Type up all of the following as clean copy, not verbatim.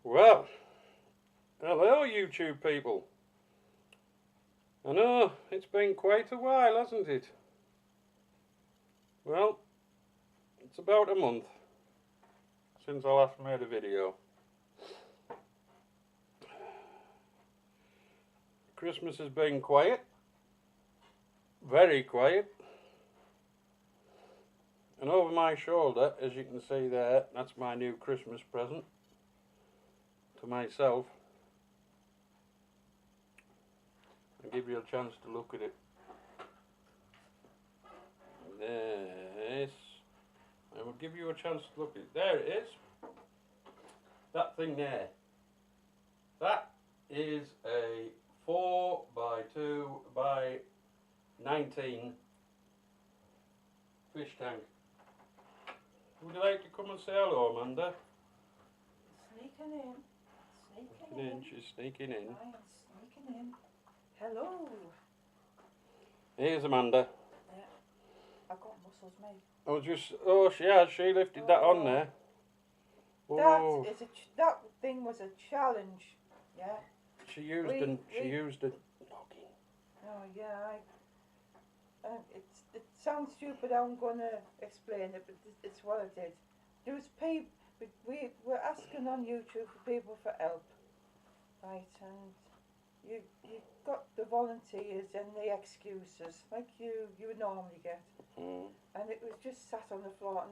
Well, hello YouTube people. I know, it's been quite a while, hasn't it? Well, it's about a month since I last made a video. Christmas has been quiet. Very quiet. And over my shoulder, as you can see there, that's my new Christmas present to myself. I'll give you a chance to look at it. This. I will give you a chance to look at it. There it is. That thing there. That is a 4 by 2 by 19 fish tank. Would you like to come and say hello, Amanda? Sneaking in. Sneaking in. She's sneaking in. I am sneaking in. Hello. Here's Amanda. Yeah. I've got muscles, mate. I was just, oh, she lifted that on there. Oh. That thing was a challenge. Yeah. She used a noggin. Oh yeah. It sounds stupid. I'm gonna explain it, but it's what I did. There was people. We were asking on YouTube for people for help, right? And you got the volunteers and the excuses like you would normally get, and it was just sat on the floor.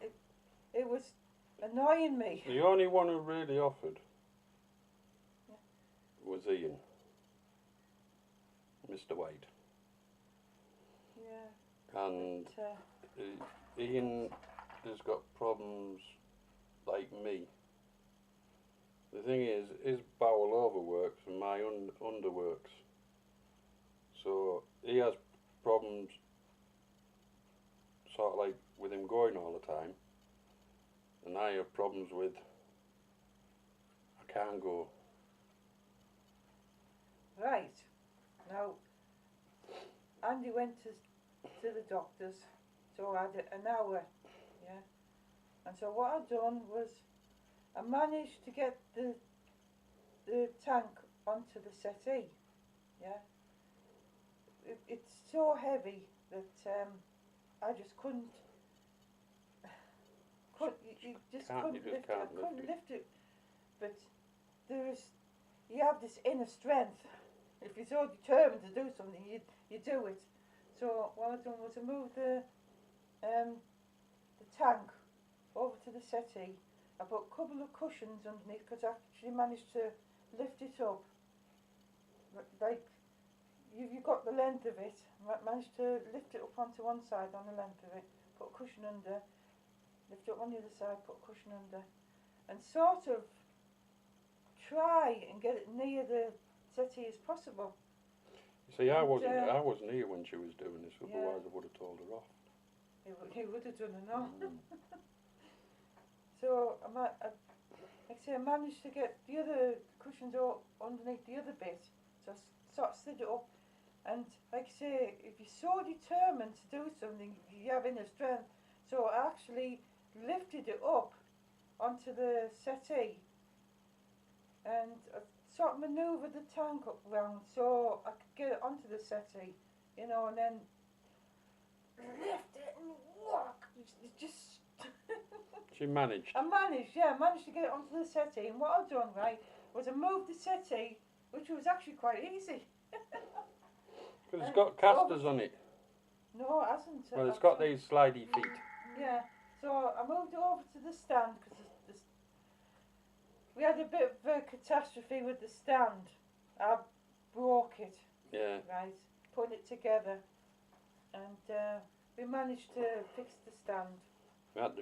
And it was annoying me. The only one who really offered was Ian, Mr. Wade. Yeah. And Ian has got problems like me. The thing is, his bowel overworks and my underworks. So he has problems sort of like with him going all the time. And I have problems with I can't go. Right. Now, Andy went to the doctors, so I had an hour, yeah. And so what I'd done was I managed to get the tank onto the settee, yeah. It's so heavy that I just couldn't lift it. But you have this inner strength. If you're so determined to do something, you do it. So what I done was I moved the tank over to the settee. I put a couple of cushions underneath because I actually managed to lift it up. Like you've got the length of it. I managed to lift it up onto one side on the length of it. Put a cushion under. Lift it up on the other side. Put a cushion under, and sort of try and get it near the settee as possible. See, I wasn't here when she was doing this, otherwise I would have told her off. He would have done enough. So I managed to get the other cushions underneath the other bit, so I sort of slid it up. And like I say, if you're so determined to do something, you have inner strength. So I actually lifted it up onto the settee, and I sort of manoeuvred the tank up round so I could get it onto the settee, and then lift it and walk. Just She managed. I managed to get it onto the settee, and what I've done, right, was I moved the settee, which was actually quite easy. Because it's got casters on it. No, it hasn't. Well, it's got these slidey feet. Yeah, so I moved it over to the stand because we had a bit of a catastrophe with the stand. I broke it. Yeah. Right, putting it together, and we managed to fix the stand. We had to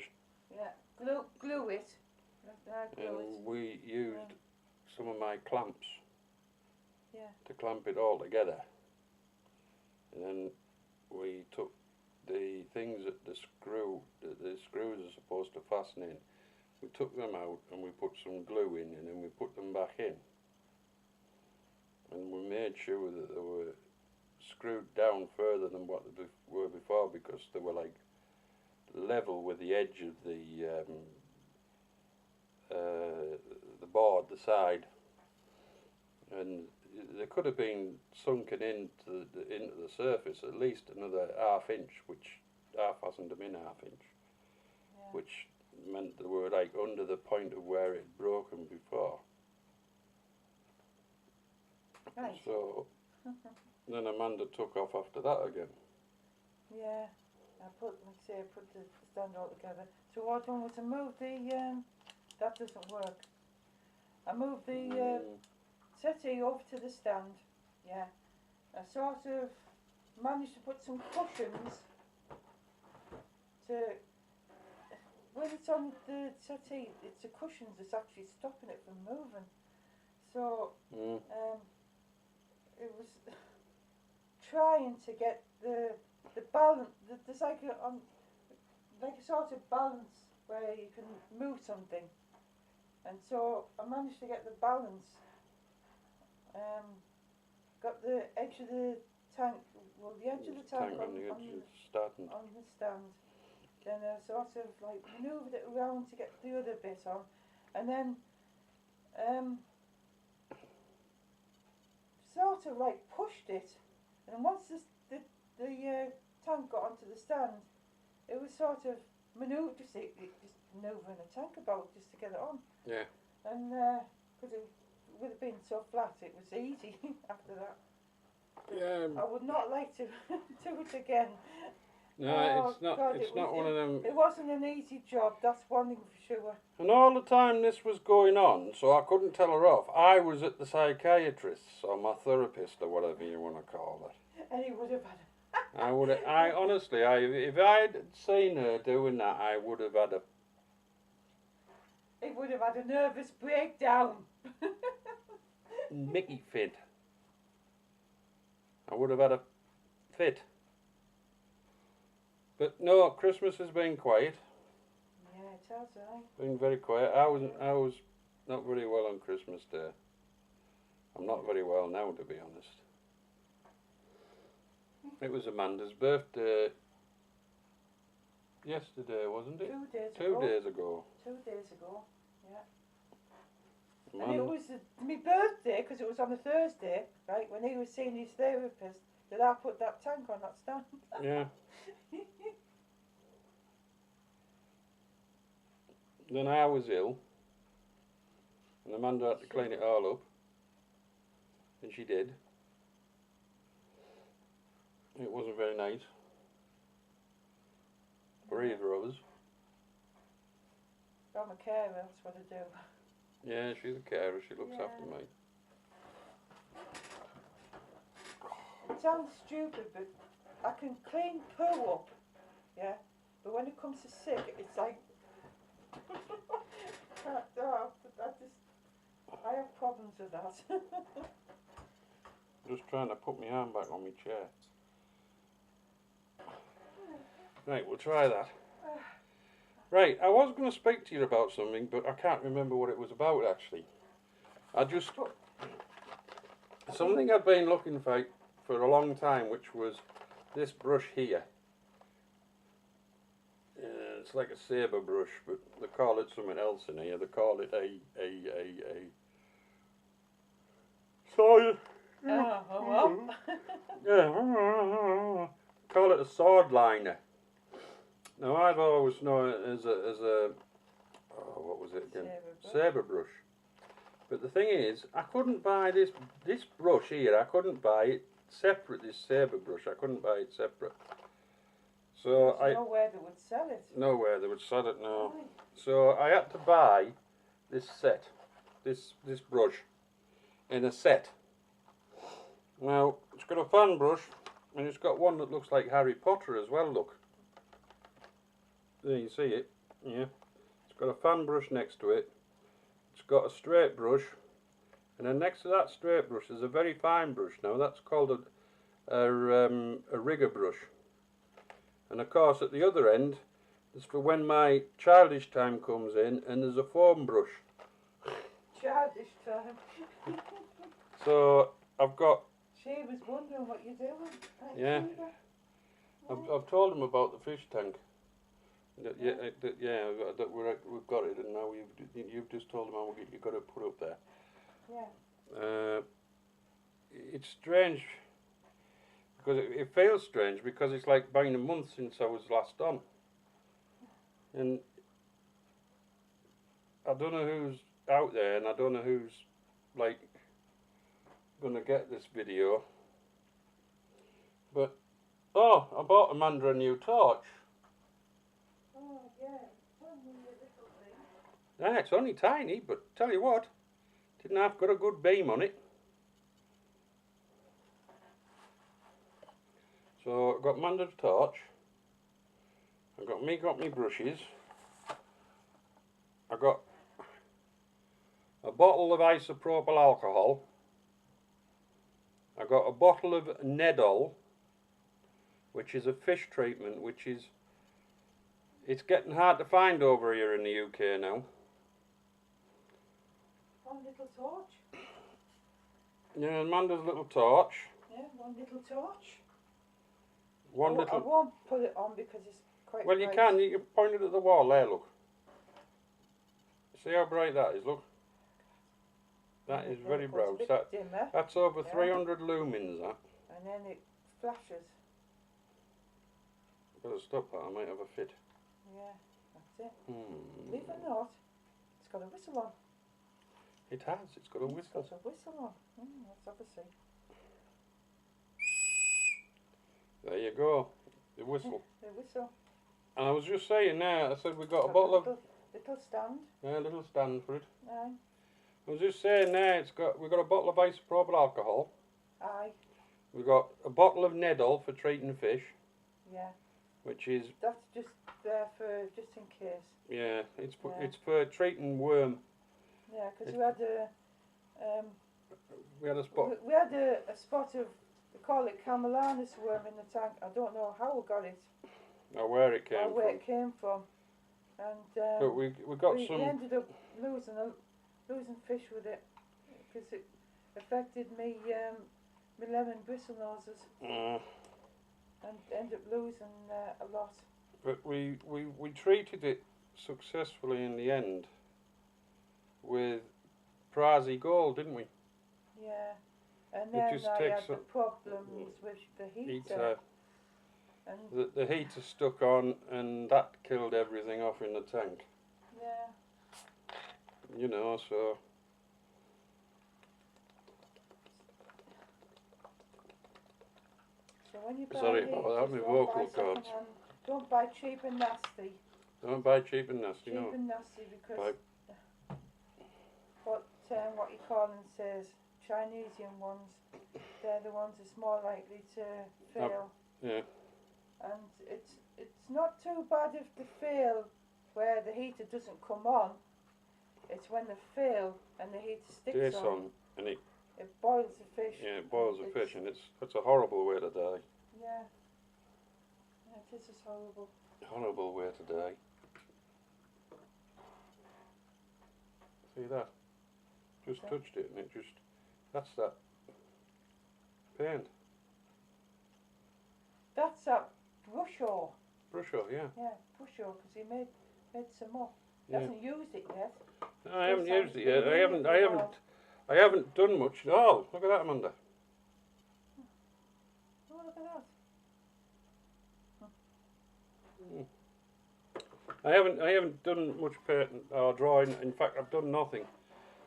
glue it. And we used some of my clamps to clamp it all together. And then we took the things that the screws are supposed to fasten in. We took them out and we put some glue in, and then we put them back in. And we made sure that they were screwed down further than what they were before, because they were like level with the edge of the the side, and they could have been sunken into the surface at least another ½ inch, which half hasn't been ½ inch, which meant they were like under the point of where it had broken before. Right. So then Amanda took off after that again. Yeah, I put the stand all together. So what I done was I moved the, that doesn't work. I moved the settee over to the stand, yeah. I sort of managed to put some cushions to, when it's on the settee, it's the cushions that's actually stopping it from moving. So, it was trying to get the balance, there's like a sort of balance where you can move something. And so I managed to get the balance, got the edge of the tank, well the edge of the tank on the stand. Then I sort of like manoeuvred it around to get the other bit on, and then sort of like pushed it, and once the tank got onto the stand, it was sort of manoeuvred, just manoeuvring a tank about just to get it on. Yeah. And because it would have been so flat, it was easy after that. Yeah. I would not like to do it again. No, it's not. God, it's not one of them. It wasn't an easy job. That's one thing for sure. And all the time this was going on, so I couldn't tell her off. I was at the psychiatrist's or my therapist or whatever you want to call it. And he would have had. I honestly, if I'd seen her doing that, I would have had a. He would have had a nervous breakdown. Mickey fit. I would have had a fit. But no, Christmas has been quiet. Yeah, it has, Been very quiet. I was not very well on Christmas Day. I'm not very well now, to be honest. It was Amanda's birthday yesterday, wasn't it? 2 days ago. 2 days ago. 2 days ago, yeah. Amanda. And it was my birthday, because it was on a Thursday, right, when he was seeing his therapist, that I put that tank on that stand. Yeah. Then I was ill, and Amanda had to clean it all up, and she did. It wasn't very nice for either of us. I'm a carer, that's what I do. Yeah, she's a carer, she looks after me. It sounds stupid, but I can clean poo up, yeah, but when it comes to sick, it's like, I have problems with that. I'm just trying to put my arm back on my chair. Right, we'll try that. Right, I was going to speak to you about something, but I can't remember what it was about actually. Something I've been looking for a long time, which was this brush here. It's like a sabre brush, but they call it something else in here. They call it sword. Yeah, call it a sword liner. Now I've always known it as a what was it again? Sabre brush. But the thing is, I couldn't buy this brush here. I couldn't buy it separate. This sabre brush, I couldn't buy it separate. So there's nowhere they would sell it. Nowhere they would sell it, no. So I had to buy this set, this brush, in a set. Now it's got a fan brush, and it's got one that looks like Harry Potter as well. Look, there you see it. Yeah, it's got a fan brush next to it. It's got a straight brush, and then next to that straight brush is a very fine brush. Now that's called a rigger brush. And of course at the other end is for when my childish time comes in, and there's a foam brush. Childish time. So I've got. She was wondering what you're doing. Yeah. I've told him about the fish tank. That we've got it, and now you've just told them how you've got to put up there. Yeah. It's strange because it feels strange because it's like been a month since I was last on, and I don't know who's out there, and I don't know who's like gonna get this video. But I bought Amanda a new torch. Oh yeah, it's only a little thing. Yeah, it's only tiny, but tell you what, didn't have got a good beam on it. So I got Amanda's torch. I got me brushes. I got a bottle of isopropyl alcohol. I got a bottle of Nedol, which is a fish treatment, it's getting hard to find over here in the UK now. One little torch. Yeah, Amanda's little torch. Yeah, one little torch. One I little. won't put it on because it's quite Well, bright. you can point it at the wall there. Look. See how bright that is. Look. That is very bright. That's over 300 lumens. That. And then it flashes. Better stop that. I might have a fit. Yeah, that's it. Believe it or not, it's got a whistle on. It has. It's got a whistle. It's got a whistle on. Let's have a see. There you go. The whistle. The whistle. And I was just saying there, I said we got a bottle of... Little stand. Yeah, a little stand for it. Aye. I was just saying there, we've got a bottle of isopropyl alcohol. Aye. We've got a bottle of Nedol for treating fish. Yeah. Which is... That's just there for, just in case. Yeah, it's for treating worm. Yeah, because we had a... we had a spot. We had a spot of, we call it Camellanus worm in the tank. I don't know how we got it. Or where it came from. Where it came from. And but we got some... We ended up losing fish with it because it affected me lemon bristlenoses and ended up losing a lot. But we treated it successfully in the end with Prasi Gold, didn't we? Yeah, and then I had the problems with the heater. And the heater stuck on, and that killed everything off in the tank. Yeah. You know, so... So when you buy Sorry about that, my vocal cords. Don't buy cheap and nasty. Don't buy cheap and nasty, no. Cheap and nasty because what you call them says, Chinesian ones, they're the ones that's more likely to fail. Yeah. And it's not too bad if they fail where the heater doesn't come on. It's when they fail and the heater sticks on and it boils the fish. Yeah, it boils the fish, and that's a horrible way to die. Yeah. It is horrible. Horrible way to die. See that? Just touched it, and that's that paint. That's that Brushaw. Brushaw, yeah. Yeah, Brushaw, because he made some more. He hasn't used it yet. No, I haven't used it yet. I haven't done much at all. Look at that, Amanda. Oh, look at that. I haven't done much painting or drawing. In fact, I've done nothing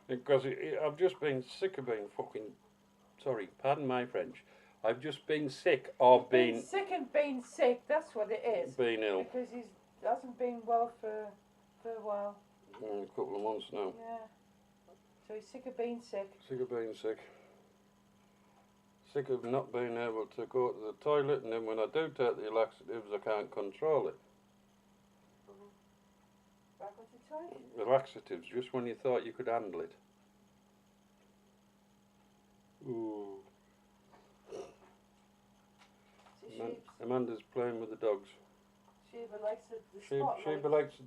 because I've just been sick of being fucking. Sorry, pardon my French. I've just been sick of being sick and being sick. That's what it is. Being ill. Because he hasn't been well for a while. A couple of months now. Yeah. So he's sick of being sick. Sick of being sick. Sick of not being able to go to the toilet, and then when I do take the laxatives, I can't control it. Back with the toilet? The laxatives, just when you thought you could handle it. Ooh. Amanda's playing with the dogs. Sheba likes the spotlight. Sheba likes to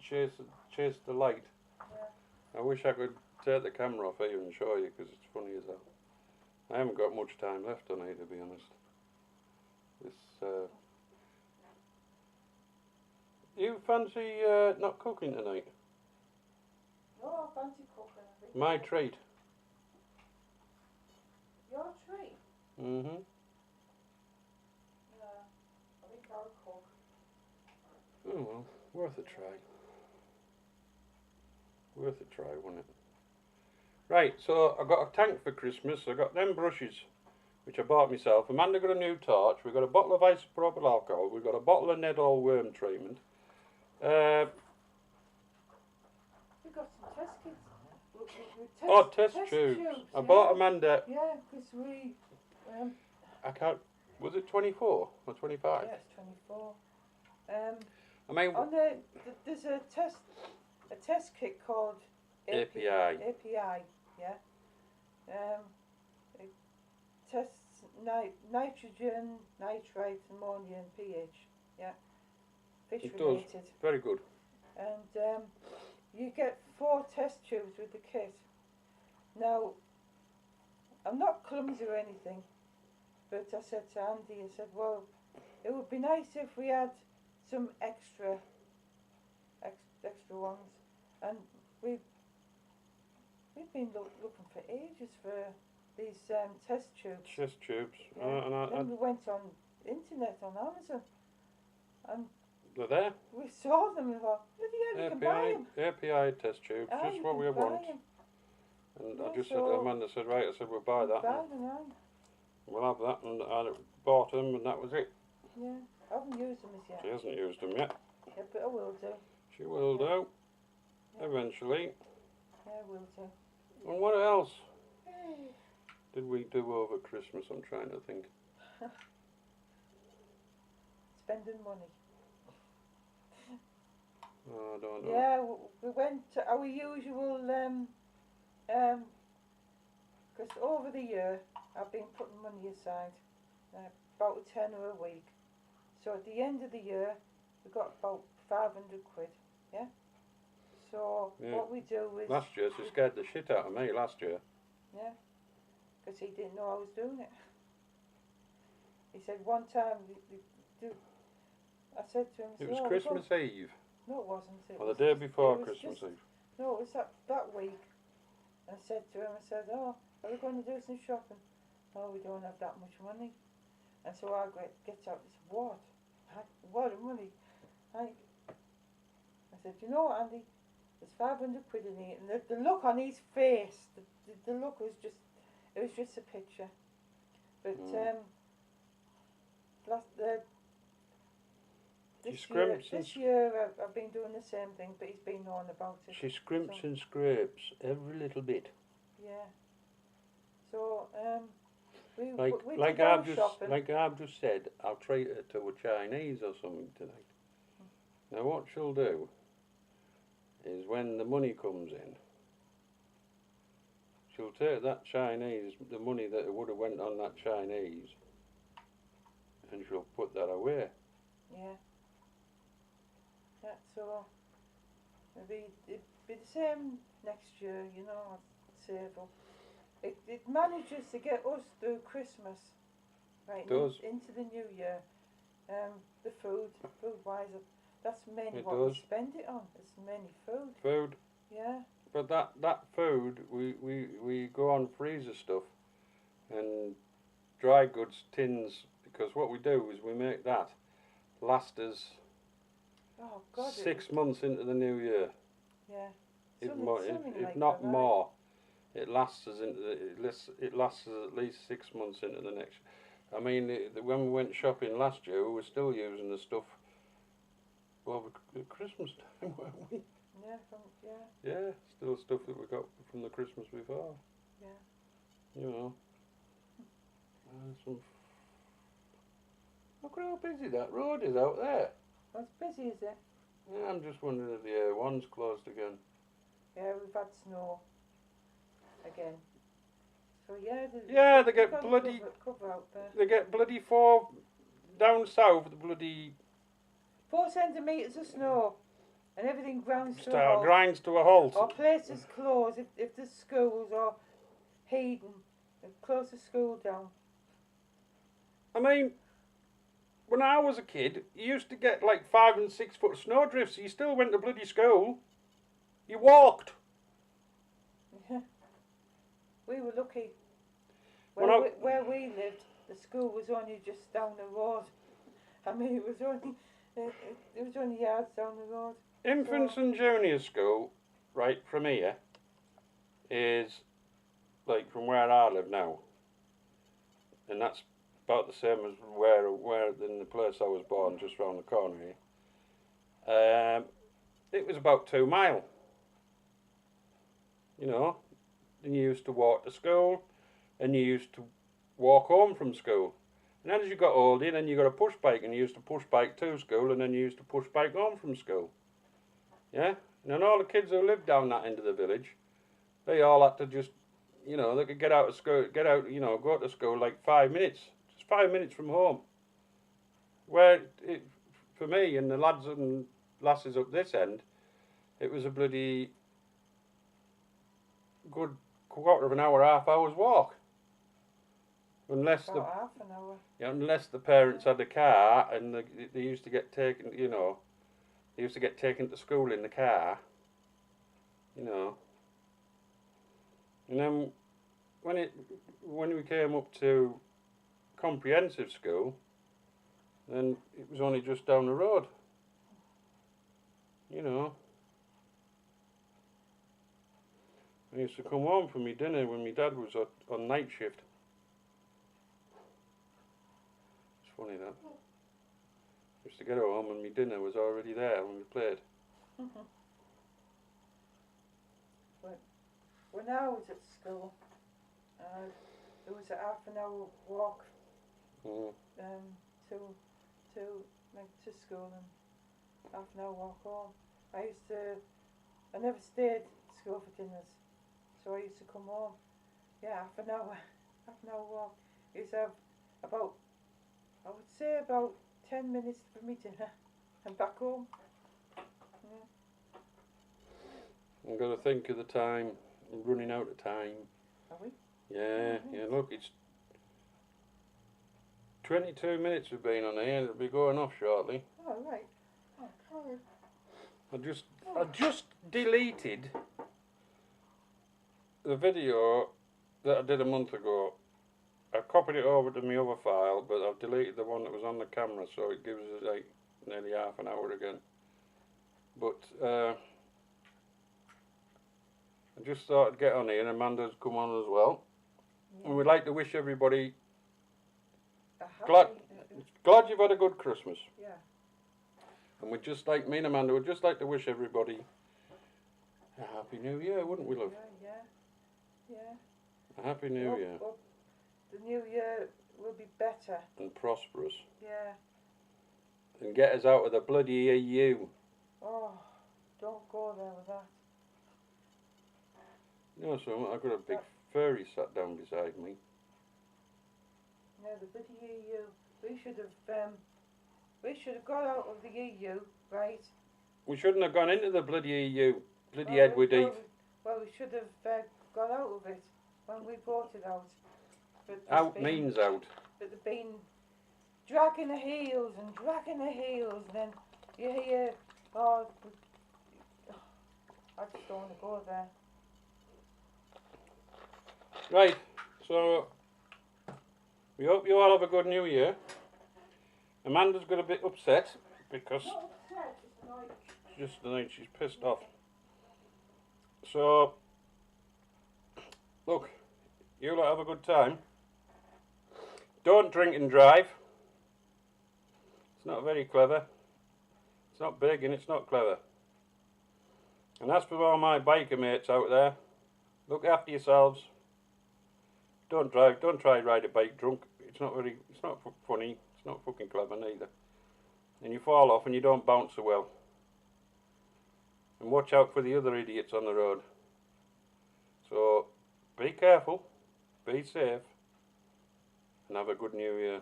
chase the light. Yeah. I wish I could take the camera off here and show you, because it's funny as hell. I haven't got much time left on it, to be honest. You fancy not cooking tonight? No, I fancy cooking. My treat. Your treat? Mm-hmm. Yeah, I think I'll cook. Oh well, worth a try. Worth a try, wasn't it? Right, so I got a tank for Christmas. I got them brushes, which I bought myself. Amanda got a new torch. We got a bottle of isopropyl alcohol. We got a bottle of Nedol worm treatment. We got some test kits. Test tubes. I bought Amanda. Yeah, because we. I can't. Was it 24 or 25? Yeah, it's 24. I mean, on there's a test kit called API. API, yeah. It tests nitrogen, nitrite, ammonia, and pH. Yeah, fish it related. does. Very good. And you get 4 test tubes with the kit. Now, I'm not clumsy or anything, but I said to Andy, I said, well, it would be nice if we had some extra ones, and we've been looking for ages for these test tubes. Test tubes. Yeah. Then we went on internet on Amazon, and they're there. we saw them and thought, bloody hell, you can buy them. API test tubes, just what we want. And yeah, I just said to Amanda, said, right, I said, we'll buy that. We'll have that, and I bought them, and that was it. Yeah, I haven't used them as yet. She hasn't used them yet. Yeah, but I will do. She will do. Yeah. Eventually. Yeah, I will do. And what else did we do over Christmas? I'm trying to think. Spending money. Oh, I don't know. Yeah, we went to our usual, because over the year I've been putting money aside, about a tenner a week. So at the end of the year we got about 500 quid, yeah? So what we do is... Last year she scared the shit out of me last year. Yeah, because he didn't know I was doing it. He said one time, I said to him... It was Christmas Eve. No, it wasn't. Or the day before Christmas Eve. No, it was that week. And I said to him, I said, oh, are we going to do some shopping? Oh, we don't have that much money. And so I get out this, what of money? I said, you know what, Andy, there's 500 quid in here. And the look on his face, the look was just, it was just a picture. But this year I've been doing the same thing, but he's been on about it. She scrimps and scrapes every little bit. Yeah. So we like I've just said, I'll treat her to a Chinese or something tonight. Now what she'll do is when the money comes in, she'll take that Chinese, the money that would have went on that Chinese, and she'll put that away. Yeah. Yeah, so maybe it'd be the same next year, you know, I'd save up. It manages to get us through Christmas, right, into the new year. The food-wise, that's mainly what we spend it on. It's mainly food. Food. Yeah. But that food, we go on freezer stuff and dry goods tins, because what we do is we make that last us 6 months into the new year. Yeah. If not more. It lasts us it lasts us at least 6 months into the next. I mean, when we went shopping last year, we were still using the stuff over Christmas time, weren't we? Yeah, Yeah, still stuff that we got from the Christmas before. Yeah. You know. Look how busy that road is out there. Well, it's busy, is it? Yeah, I'm just wondering if the A1's closed again. Yeah, we've had snow again. So they get bloody cover out there. They get bloody 4 down south. The bloody 4 centimetres of snow, and everything grinds to a halt. Grinds to a halt. Or places close if the schools or Hayden close the school down. I mean, when I was a kid, you used to get like 5 and 6 foot snowdrifts. You still went to bloody school. You walked. Yeah. We were lucky. When Where we lived, the school was only just down the road. I mean, it was only yards down the road. Infants and junior school, right from here, is like from where I live now, and that's about the same as where in the place I was born, just round the corner here. It was about 2 mile. You know, and you used to walk to school, and you used to walk home from school. And then as you got older, then you got a push bike, and you used to push bike to school, and then you used to push bike home from school. Yeah, and then all the kids who lived down that end of the village, they all had to just, you know, they could get out of school, you know, go to school like 5 minutes, just 5 minutes from home. Where for me and the lads and lasses up this end, it was a bloody good quarter of an hour, half hour's walk. Unless about half an hour. Yeah, unless the parents had a car and they used to get taken, you know, they used to get taken to school in the car, you know. And then when we came up to comprehensive school, then it was only just down the road, you know. I used to come home for my dinner when my dad was on night shift. It's funny that. I used to get home and my dinner was already there when we played. When I was at school, there was a half an hour walk to school and half an hour walk home. I never stayed at school for dinners, so I used to come home. Yeah, half an hour walk. I used to have about, I would say about 10 minutes for me dinner and back home. Yeah. I've got to think of the time. I'm running out of time. Are we? Yeah, yeah, look, it's 22 minutes we've been on here. It'll be going off shortly. Oh, right. Oh, sorry. I just deleted the video that I did a month ago. I copied it over to my other file, but I've deleted the one that was on the camera, so it gives us like nearly half an hour again. But I just thought I'd get on here, and Amanda's come on as well. Yeah. And we'd like to wish everybody glad you've had a good Christmas. Yeah. And we'd just like, me and Amanda would just like to wish everybody a Happy New Year, wouldn't we, love? Yeah. A Happy New Year. Well, the new year will be better. And prosperous. Yeah. And get us out of the bloody EU. Oh, don't go there with that. You know, so I've got a big furry sat down beside me. No, the bloody EU. We should have got out of the EU, right? We shouldn't have gone into the bloody EU. Bloody Edward Heath. Well, we should have got out of it when we brought it out. Out means out. But they've been dragging their heels, and then you hear, oh, I just don't want to go there. Right, so we hope you all have a good New Year. Amanda's got a bit upset because just annoyed, she's pissed off. So look, you lot have a good time. Don't drink and drive. It's not very clever. It's not big and it's not clever. And as for all my biker mates out there, look after yourselves. Don't drive. Don't try ride a bike drunk. It's not funny. It's not fucking clever neither. And you fall off and you don't bounce so well. And watch out for the other idiots on the road. So be careful, be safe, and have a good New Year.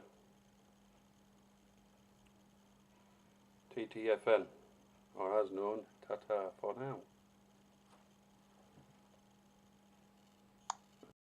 TTFN, or as known, ta-ta for now.